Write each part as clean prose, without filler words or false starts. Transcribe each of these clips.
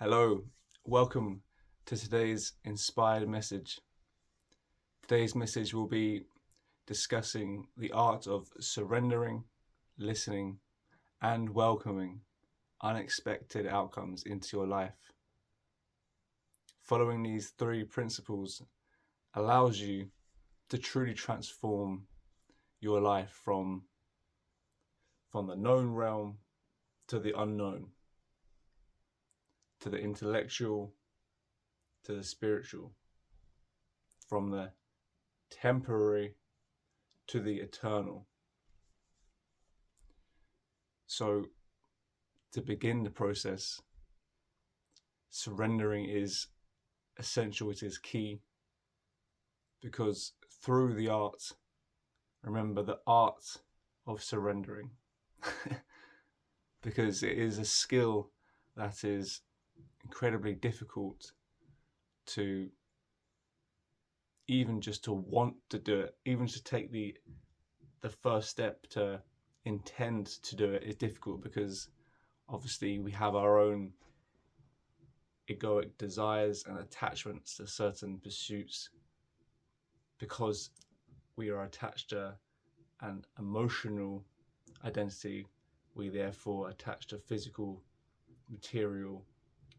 Hello, welcome to today's inspired message. Today's message will be discussing the art of surrendering, listening, and welcoming unexpected outcomes into your life. Following these three principles allows you to truly transform your life from the known realm to the unknown, to the intellectual to the spiritual, from the temporary to the eternal. So, to begin the process, surrendering is essential, it is key, because through the art, remember the art of surrendering, because it is a skill that is incredibly difficult to even just to want to do it, even to take the first step to intend to do it is difficult, because obviously we have our own egoic desires and attachments to certain pursuits, because we are attached to an emotional identity. We therefore attach to physical, material,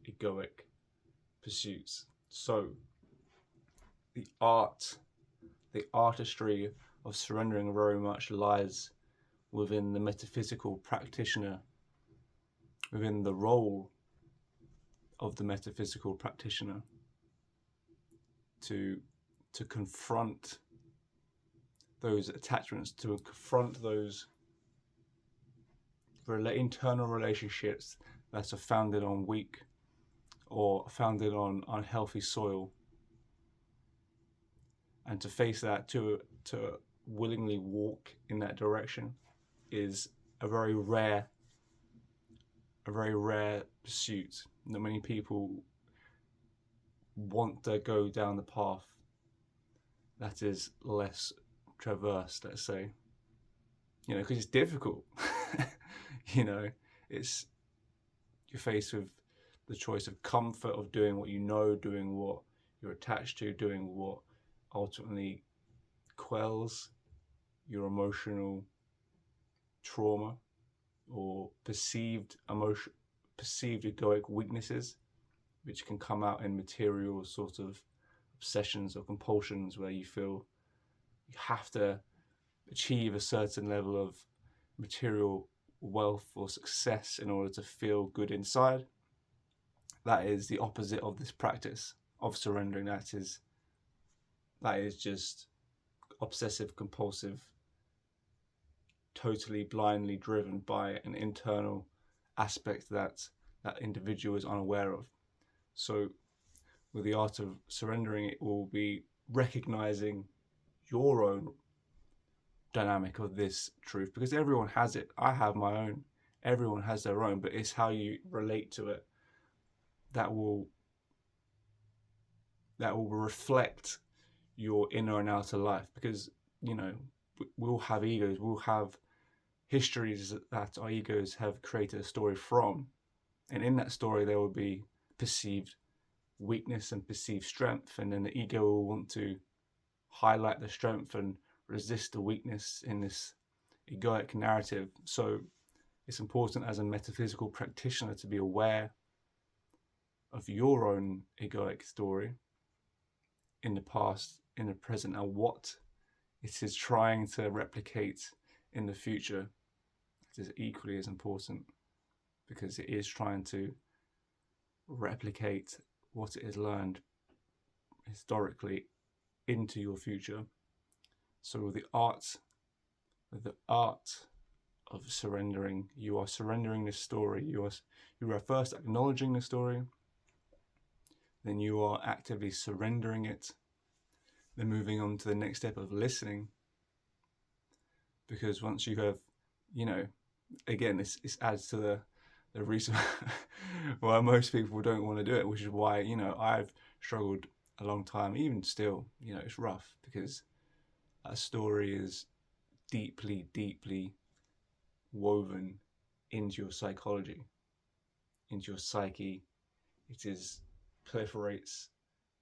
egoic pursuits. So the artistry of surrendering very much lies within the metaphysical practitioner, within the role of the metaphysical practitioner, to confront those attachments, to confront those internal relationships that are founded on weak or founded on unhealthy soil, and to face that, to willingly walk in that direction, is a very rare pursuit. Not many people want to go down the path that is less traversed, let's say, because it's difficult. It's, you're faced with the choice of comfort, of doing what you know, doing what you're attached to, doing what ultimately quells your emotional trauma or perceived egoic weaknesses, which can come out in material sort of obsessions or compulsions, where you feel you have to achieve a certain level of material wealth or success in order to feel good inside. That is the opposite of this practice of surrendering. That is just obsessive compulsive, totally blindly driven by an internal aspect that individual is unaware of. So with the art of surrendering, it will be recognizing your own dynamic of this truth, because everyone has it. I have my own, everyone has their own, but it's how you relate to it that will reflect your inner and outer life. Because we'll have egos, we'll have histories that our egos have created a story from, and in that story there will be perceived weakness and perceived strength, and then the ego will want to highlight the strength and resist the weakness in this egoic narrative. So it's important as a metaphysical practitioner to be aware of your own egoic story in the past, in the present, and what it is trying to replicate in the future. It is equally as important, because it is trying to replicate what it has learned historically into your future. So with the art of surrendering, you are surrendering this story. You are first acknowledging the story, then you are actively surrendering it, then moving on to the next step of listening. Because once you have, again, this adds to the reason why most people don't want to do it, which is why, I've struggled a long time, even still, it's rough, because a story is deeply, deeply woven into your psychology, into your psyche, it is proliferates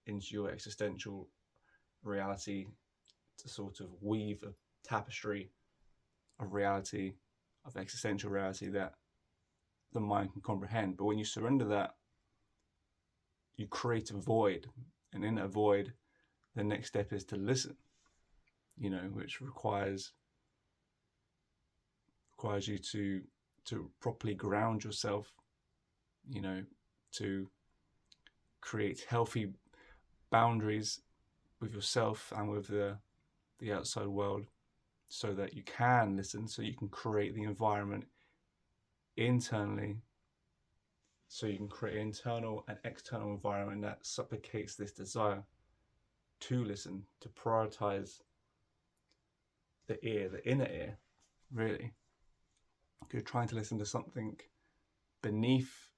into your existential reality to sort of weave a tapestry of reality, of existential reality that the mind can comprehend. But when you surrender that, you create a void, and in that void, the next step is to listen. Which requires you to properly ground yourself. To create healthy boundaries with yourself and with the outside world, so that you can listen, so you can create the environment internally, so you can create an internal and external environment that supplicates this desire to listen, to prioritize the ear, the inner ear, really. You're trying to listen to something beneath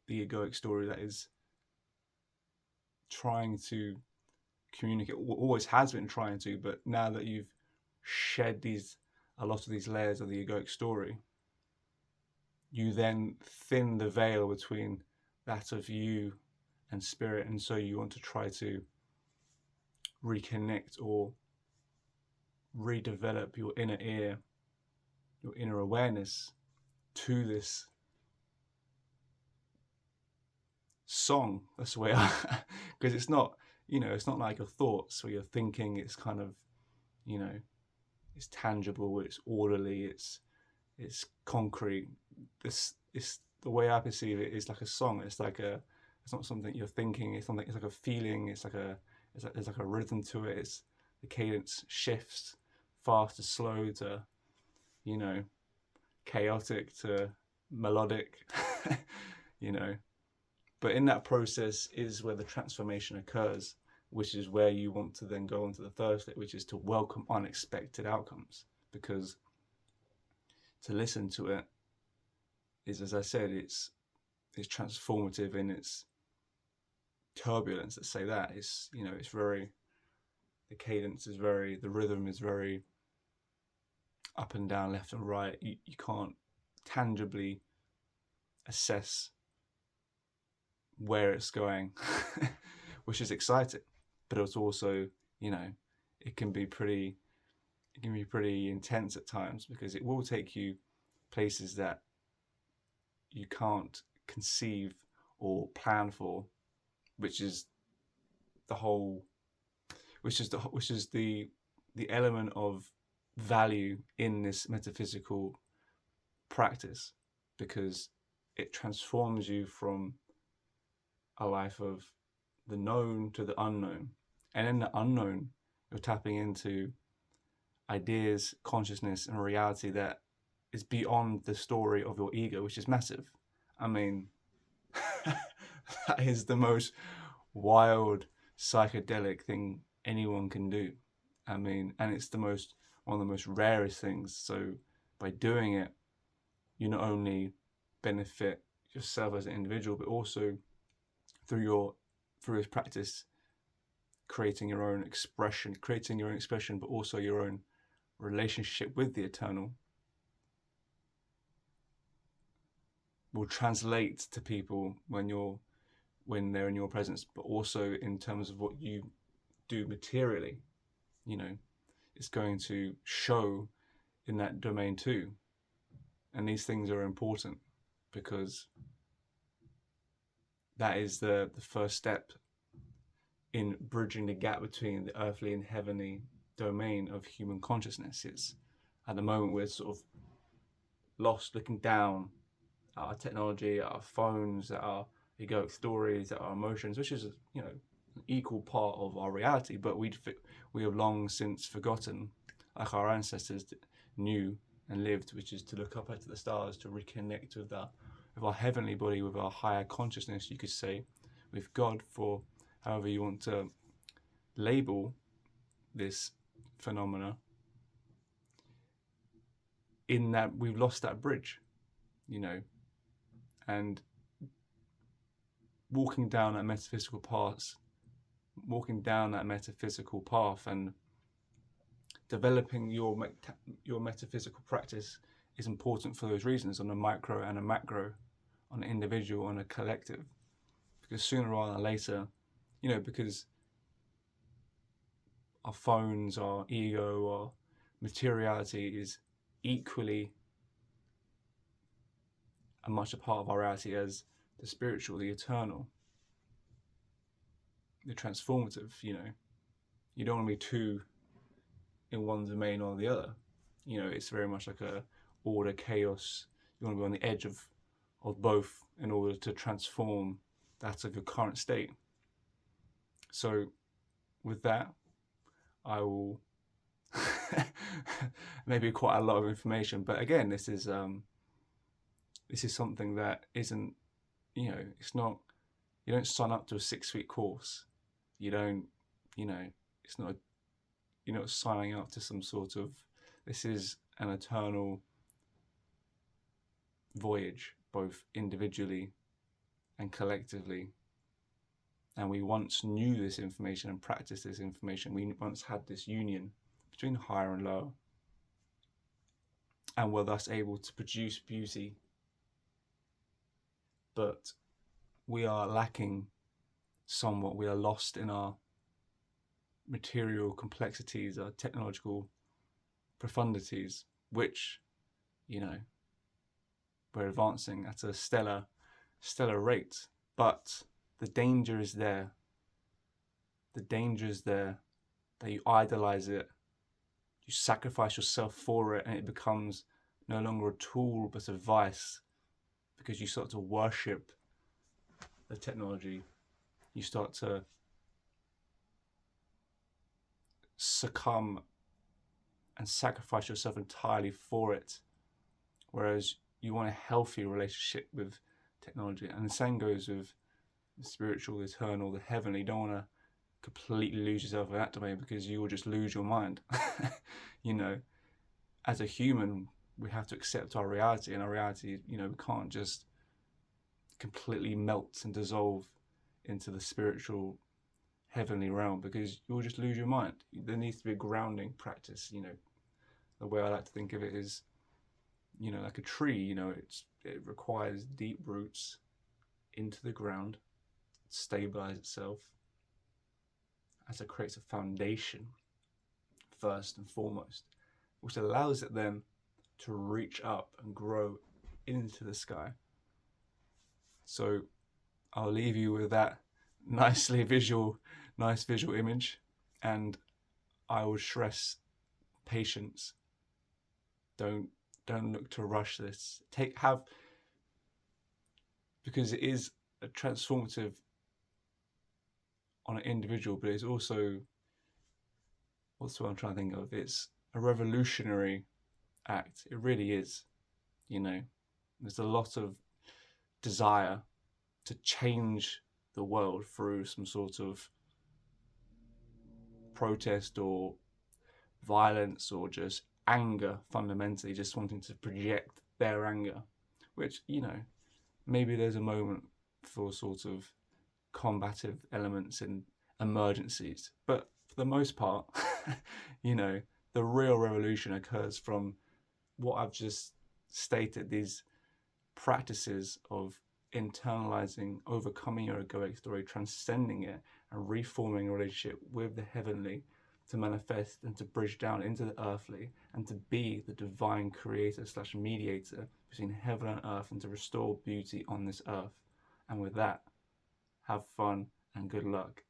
the egoic story that is trying to communicate, always has been trying to, but now that you've shed a lot of these layers of the egoic story, you then thin the veil between that of you and spirit, and so you want to try to reconnect or redevelop your inner ear, your inner awareness to this song. That's the way because it's not like your thoughts or your thinking. It's kind of, it's tangible, it's orderly, it's concrete. It's the way I perceive it is like a song. It's not something you're thinking. It's like a feeling. It's like a rhythm to it. It's the cadence shifts fast to slow to, chaotic to melodic, But in that process is where the transformation occurs, which is where you want to then go on to the third step, which is to welcome unexpected outcomes. Because to listen to it is, as I said, it's transformative in its turbulence. Let's say that it's very, the cadence is very, the rhythm is very up and down, left and right. You can't tangibly assess where it's going, which is exciting, but it's also, it can be pretty intense at times, because it will take you places that you can't conceive or plan for, which is the element of value in this metaphysical practice, because it transforms you from a life of the known to the unknown. And in the unknown, you're tapping into ideas, consciousness, and reality that is beyond the story of your ego, which is massive. I mean, that is the most wild, psychedelic thing anyone can do. I mean, and it's one of the most rarest things. So by doing it, you not only benefit yourself as an individual, but also through this practice, creating your own expression, but also your own relationship with the eternal will translate to people when they're in your presence, but also in terms of what you do materially. It's going to show in that domain too. And these things are important, because that is the first step in bridging the gap between the earthly and heavenly domain of human consciousness. It's, at the moment, we're sort of lost looking down at our technology, at our phones, at our egoic stories, at our emotions, which is an equal part of our reality, but we have long since forgotten, like our ancestors knew and lived, which is to look up at the stars, to reconnect with our heavenly body, with our higher consciousness, you could say, with God, for however you want to label this phenomena. In that we've lost that bridge, and walking down that metaphysical path and developing your metaphysical practice is important for those reasons, on a micro and a macro, on an individual and a collective, because sooner rather than later, because our phones, our ego, our materiality is equally as much a part of our reality as the spiritual, the eternal, the transformative. You don't want to be too in one domain or the other. It's very much like a order chaos. You want to be on the edge of both in order to transform that of your current state. So with that, I will maybe quite a lot of information, but again, this is something that isn't, it's not, you don't sign up to a 6-week course. You don't, it's not, you're not signing up to some sort of, this is an eternal voyage, both individually and collectively. And we once knew this information and practiced this information. We once had this union between higher and lower, and were thus able to produce beauty. But we are lacking somewhat. We are lost in our material complexities, our technological profundities, which, we're advancing at a stellar rate. But the danger is there. The danger is there that you idolize it, you sacrifice yourself for it, and it becomes no longer a tool but a vice, because you start to worship the technology. You start to succumb and sacrifice yourself entirely for it, whereas you want a healthy relationship with technology. And the same goes with the spiritual, the eternal, the heavenly. You don't want to completely lose yourself in that domain, because you will just lose your mind. As a human, we have to accept our reality, and our reality, we can't just completely melt and dissolve into the spiritual heavenly realm, because you'll just lose your mind. There needs to be a grounding practice. The way I like to think of it is, like a tree. It requires deep roots into the ground, stabilize itself, as it creates a foundation first and foremost, which allows it then to reach up and grow into the sky. So I'll leave you with that nice visual image, and I would stress patience. Don't look to rush this. Because it is a transformative on an individual, but it's also, what's what I'm trying to think of? It's a revolutionary act. It really is. There's a lot of desire to change the world through some sort of protest or violence or just anger, fundamentally just wanting to project their anger, which, maybe there's a moment for sort of combative elements and emergencies, but for the most part, the real revolution occurs from what I've just stated, these practices of internalizing, overcoming your egoic story, transcending it, and reforming a relationship with the heavenly to manifest and to bridge down into the earthly, and to be the divine creator / mediator between heaven and earth, and to restore beauty on this earth. And with that, have fun and good luck.